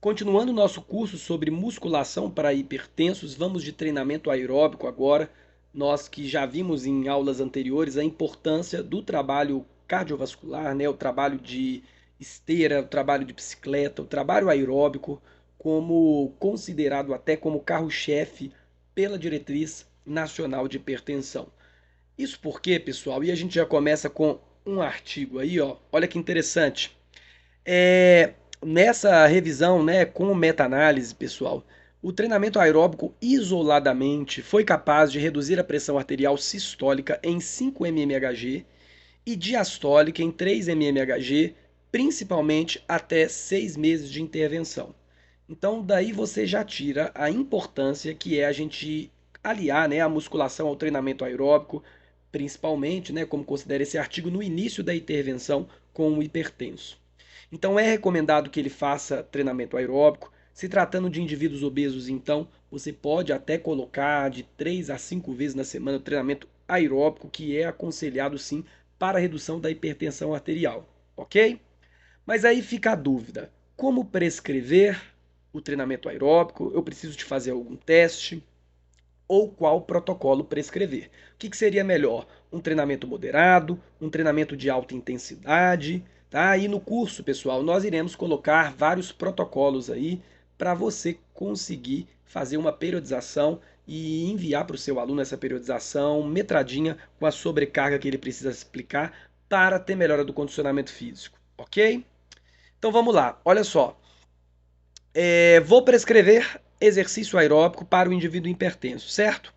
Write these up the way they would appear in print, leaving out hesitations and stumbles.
Continuando o nosso curso sobre musculação para hipertensos, vamos de treinamento aeróbico agora. Nós que já vimos em aulas anteriores a importância do trabalho cardiovascular, né? O trabalho de esteira, o trabalho de bicicleta, o trabalho aeróbico, como considerado até como carro-chefe pela Diretriz Nacional de Hipertensão. Isso porque, pessoal, e a gente já começa com um artigo aí, ó. Olha que interessante. É, Nessa revisão, né, com meta-análise, pessoal, o treinamento aeróbico isoladamente foi capaz de reduzir a pressão arterial sistólica em 5 mmHg e diastólica em 3 mmHg, principalmente até 6 meses de intervenção. Então, daí você já tira a importância que é a gente aliar, né, a musculação ao treinamento aeróbico, principalmente, né, como considera esse artigo, no início da intervenção com o hipertenso. Então é recomendado que ele faça treinamento aeróbico. Se tratando de indivíduos obesos, então, você pode até colocar de 3 a 5 vezes na semana o treinamento aeróbico, que é aconselhado sim para a redução da hipertensão arterial, ok? Mas aí fica a dúvida: como prescrever o treinamento aeróbico? Eu preciso de fazer algum teste? Ou qual protocolo prescrever? O que seria melhor? Um treinamento moderado, um treinamento de alta intensidade, tá? E no curso, pessoal, nós iremos colocar vários protocolos aí para você conseguir fazer uma periodização e enviar para o seu aluno essa periodização metradinha com a sobrecarga que ele precisa explicar para ter melhora do condicionamento físico, ok? Então vamos lá, olha só. Vou prescrever exercício aeróbico para o indivíduo hipertenso, certo?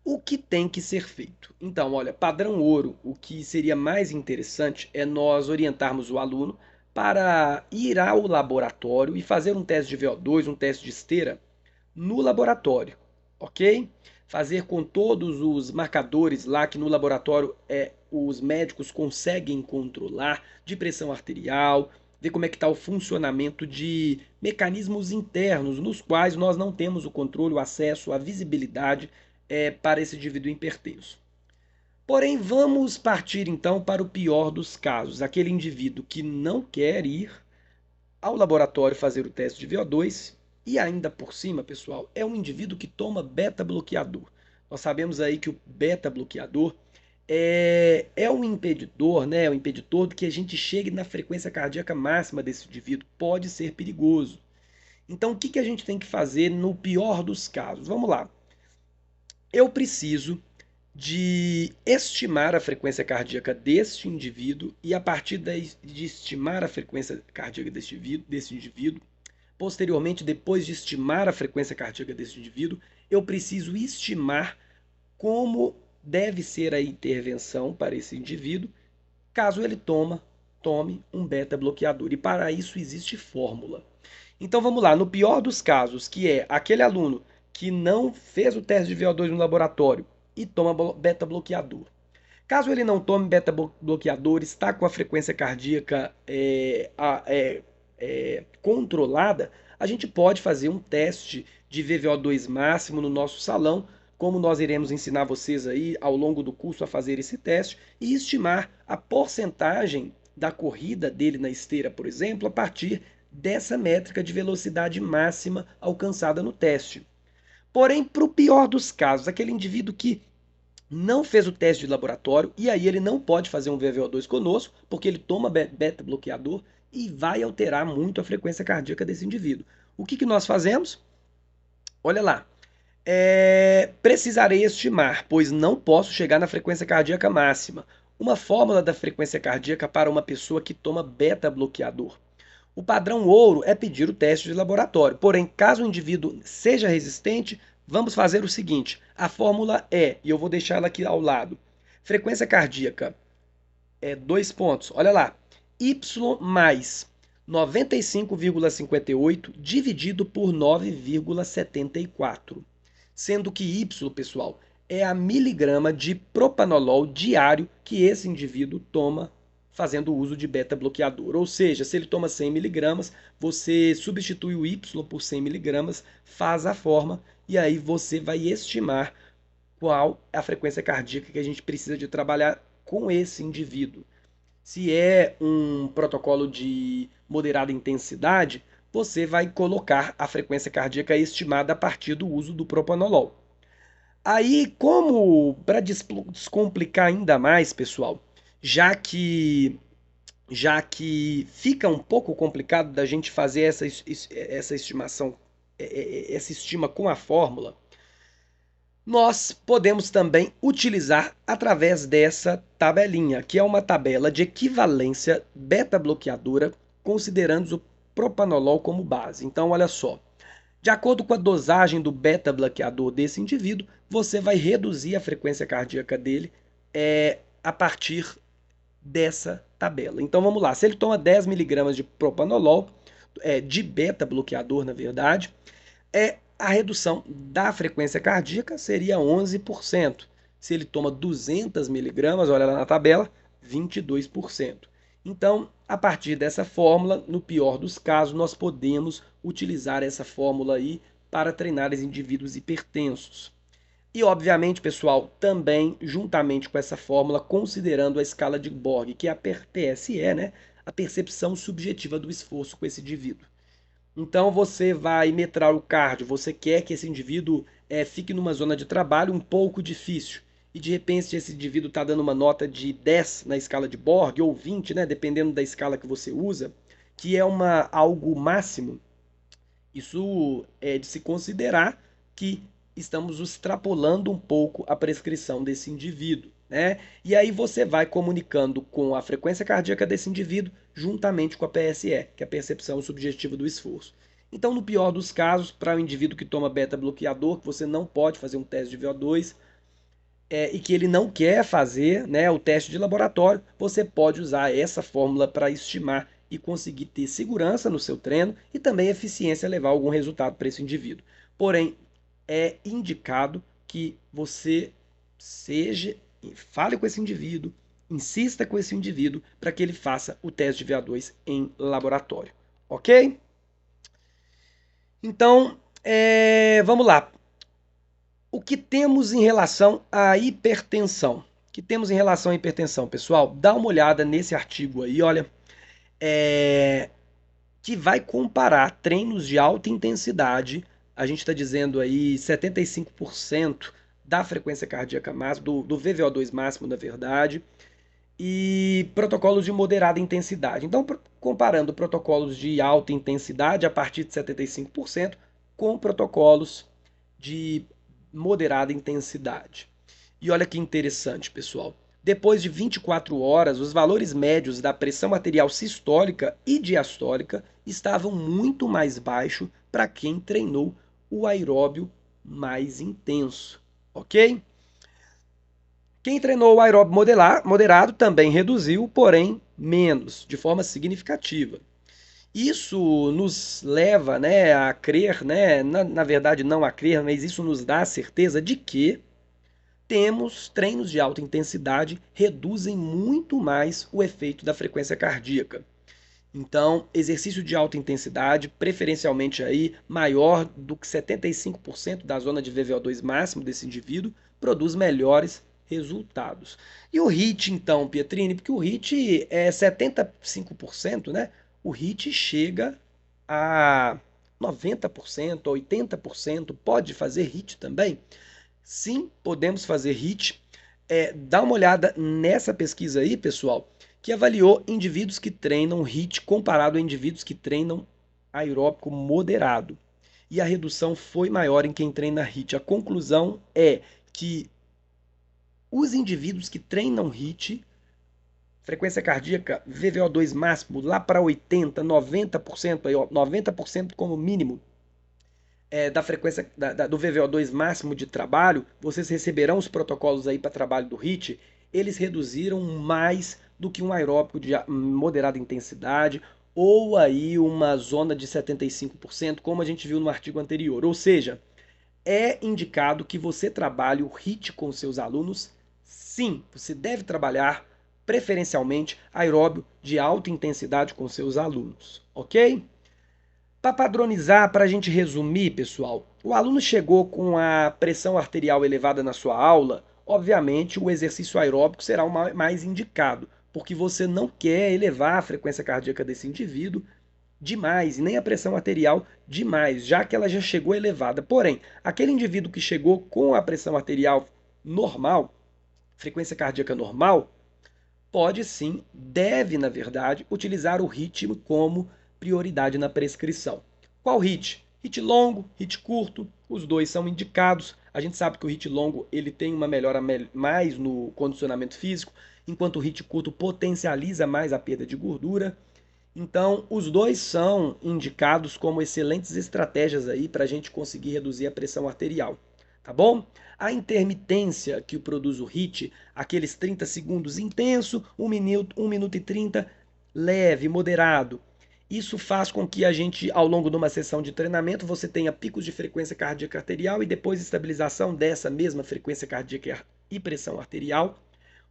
O que tem que ser feito? Então, olha, padrão ouro, o que seria mais interessante é nós orientarmos o aluno para ir ao laboratório e fazer um teste de VO2, um teste de esteira no laboratório, ok? Fazer com todos os marcadores lá que no laboratório os médicos conseguem controlar de pressão arterial, ver como é que está o funcionamento de mecanismos internos nos quais nós não temos o controle, o acesso, a visibilidade para esse indivíduo hipertenso. Porém, vamos partir então para o pior dos casos, aquele indivíduo que não quer ir ao laboratório fazer o teste de VO2 e ainda por cima, pessoal, é um indivíduo que toma beta-bloqueador. Nós sabemos aí que o beta-bloqueador é um impedidor, né? Um impedidor de que a gente chegue na frequência cardíaca máxima desse indivíduo. Pode ser perigoso. Então, o que a gente tem que fazer no pior dos casos? Vamos lá. Eu preciso de estimar a frequência cardíaca deste indivíduo e a partir de estimar a frequência cardíaca deste indivíduo, posteriormente, depois de estimar a frequência cardíaca desse indivíduo, eu preciso estimar como deve ser a intervenção para esse indivíduo, caso ele tome um beta-bloqueador. E para isso existe fórmula. Então vamos lá, no pior dos casos, que é aquele aluno que não fez o teste de VO2 no laboratório e toma beta-bloqueador. Caso ele não tome beta-bloqueador, está com a frequência cardíaca controlada, a gente pode fazer um teste de VVO2 máximo no nosso salão, como nós iremos ensinar vocês aí ao longo do curso a fazer esse teste e estimar a porcentagem da corrida dele na esteira, por exemplo, a partir dessa métrica de velocidade máxima alcançada no teste. Porém, para o pior dos casos, aquele indivíduo que não fez o teste de laboratório e aí ele não pode fazer um VVO2 conosco, porque ele toma beta-bloqueador e vai alterar muito a frequência cardíaca desse indivíduo. O que nós fazemos? Olha lá. Precisarei estimar, pois não posso chegar na frequência cardíaca máxima. Uma fórmula da frequência cardíaca para uma pessoa que toma beta-bloqueador. O padrão ouro é pedir o teste de laboratório. Porém, caso o indivíduo seja resistente, vamos fazer o seguinte: a fórmula e eu vou deixar ela aqui ao lado. Frequência cardíaca é 2 pontos. Olha lá. Y mais 95,58 dividido por 9,74. Sendo que Y, pessoal, é a miligrama de propanolol diário que esse indivíduo toma fazendo uso de beta-bloqueador. Ou seja, se ele toma 100 miligramas, você substitui o Y por 100 miligramas, faz a forma e aí você vai estimar qual é a frequência cardíaca que a gente precisa de trabalhar com esse indivíduo. Se é um protocolo de moderada intensidade, você vai colocar a frequência cardíaca estimada a partir do uso do propanolol. Aí, como para descomplicar ainda mais, pessoal, já que já que fica um pouco complicado da gente fazer essa estimação, essa estima com a fórmula, nós podemos também utilizar através dessa tabelinha, que é uma tabela de equivalência beta-bloqueadora, considerando o propanolol como base. Então, olha só, de acordo com a dosagem do beta-bloqueador desse indivíduo, você vai reduzir a frequência cardíaca dele a partir dessa tabela. Então vamos lá, se ele toma 10 miligramas de propanolol, de beta-bloqueador na verdade, a redução da frequência cardíaca seria 11%. Se ele toma 200 miligramas, olha lá na tabela, 22%. Então, a partir dessa fórmula, no pior dos casos, nós podemos utilizar essa fórmula aí para treinar os indivíduos hipertensos. E, obviamente, pessoal, também, juntamente com essa fórmula, considerando a escala de Borg, que é a PSE, né? A percepção subjetiva do esforço com esse indivíduo. Então, você vai metrar o cardio, você quer que esse indivíduo fique numa zona de trabalho um pouco difícil. E, de repente, esse indivíduo está dando uma nota de 10 na escala de Borg, ou 20, né? Dependendo da escala que você usa, que é algo máximo. Isso é de se considerar que estamos extrapolando um pouco a prescrição desse indivíduo, né? E aí você vai comunicando com a frequência cardíaca desse indivíduo juntamente com a PSE, que é a percepção subjetiva do esforço. Então, no pior dos casos, para o indivíduo que toma beta-bloqueador, que você não pode fazer um teste de VO2 e que ele não quer fazer, né, o teste de laboratório, você pode usar essa fórmula para estimar e conseguir ter segurança no seu treino e também eficiência levar algum resultado para esse indivíduo. Porém, é indicado que você fale com esse indivíduo, insista com esse indivíduo para que ele faça o teste de VO2 em laboratório, ok? Então, vamos lá. O que temos em relação à hipertensão? O que temos em relação à hipertensão, pessoal? Dá uma olhada nesse artigo aí, olha, que vai comparar treinos de alta intensidade, a gente está dizendo aí 75% da frequência cardíaca máxima, do VVO2 máximo, na verdade, e protocolos de moderada intensidade. Então, comparando protocolos de alta intensidade a partir de 75% com protocolos de moderada intensidade. E olha que interessante, pessoal. Depois de 24 horas, os valores médios da pressão arterial sistólica e diastólica estavam muito mais baixos para quem treinou o aeróbio mais intenso, ok? Quem treinou o aeróbio moderado também reduziu, porém menos, de forma significativa. Isso nos leva, né, a crer, né, na verdade não a crer, mas isso nos dá a certeza de que temos treinos de alta intensidade reduzem muito mais o efeito da frequência cardíaca. Então, exercício de alta intensidade, preferencialmente aí maior do que 75% da zona de VVO2 máximo desse indivíduo, produz melhores resultados. E o HIIT então, Pietrini, porque o HIIT é 75%, né? O HIIT chega a 90%, 80%, pode fazer HIIT também? Sim, podemos fazer HIIT. Dá uma olhada nessa pesquisa aí, pessoal, que avaliou indivíduos que treinam HIIT comparado a indivíduos que treinam aeróbico moderado. E a redução foi maior em quem treina HIIT. A conclusão é que os indivíduos que treinam HIIT, frequência cardíaca VVO2 máximo lá para 80%, 90%, aí, ó, 90% como mínimo, da frequência do VVO2 máximo de trabalho, vocês receberão os protocolos aí para trabalho do HIIT, eles reduziram mais do que um aeróbico de moderada intensidade ou aí uma zona de 75%, como a gente viu no artigo anterior. Ou seja, é indicado que você trabalhe o HIIT com seus alunos. Sim, você deve trabalhar preferencialmente aeróbio de alta intensidade com seus alunos, ok? Para padronizar, para a gente resumir, pessoal, o aluno chegou com a pressão arterial elevada na sua aula, obviamente o exercício aeróbico será o mais indicado, porque você não quer elevar a frequência cardíaca desse indivíduo demais, e nem a pressão arterial demais, já que ela já chegou elevada. Porém, aquele indivíduo que chegou com a pressão arterial normal, frequência cardíaca normal, pode sim, deve, na verdade, utilizar o ritmo como prioridade na prescrição. Qual HIIT? HIIT longo, HIIT curto, os dois são indicados. A gente sabe que o HIIT longo ele tem uma melhora mais no condicionamento físico, enquanto o HIIT curto potencializa mais a perda de gordura. Então, os dois são indicados como excelentes estratégias aí para a gente conseguir reduzir a pressão arterial, tá bom? A intermitência que produz o HIIT, aqueles 30 segundos intenso, 1 minuto e 30 leve, moderado. Isso faz com que a gente, ao longo de uma sessão de treinamento, você tenha picos de frequência cardíaca arterial e depois estabilização dessa mesma frequência cardíaca e pressão arterial,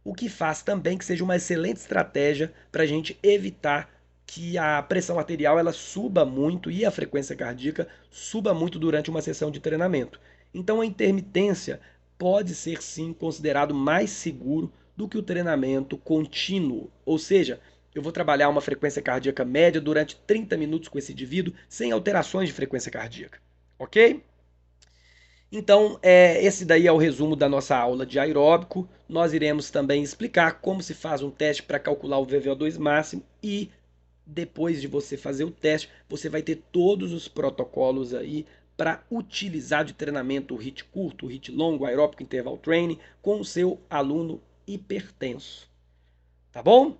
o que faz também que seja uma excelente estratégia para a gente evitar que a pressão arterial ela suba muito e a frequência cardíaca suba muito durante uma sessão de treinamento. Então a intermitência pode ser sim considerado mais seguro do que o treinamento contínuo, ou seja, eu vou trabalhar uma frequência cardíaca média durante 30 minutos com esse indivíduo sem alterações de frequência cardíaca, ok? Então, esse daí é o resumo da nossa aula de aeróbico. Nós iremos também explicar como se faz um teste para calcular o VVO2 máximo e depois de você fazer o teste, você vai ter todos os protocolos aí para utilizar de treinamento o HIIT curto, o HIIT longo, aeróbico interval training com o seu aluno hipertenso. Tá bom?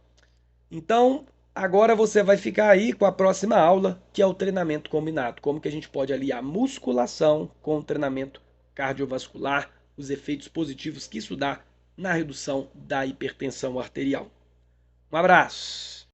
Então, agora você vai ficar aí com a próxima aula, que é o treinamento combinado. Como que a gente pode aliar musculação com o treinamento cardiovascular, os efeitos positivos que isso dá na redução da hipertensão arterial. Um abraço!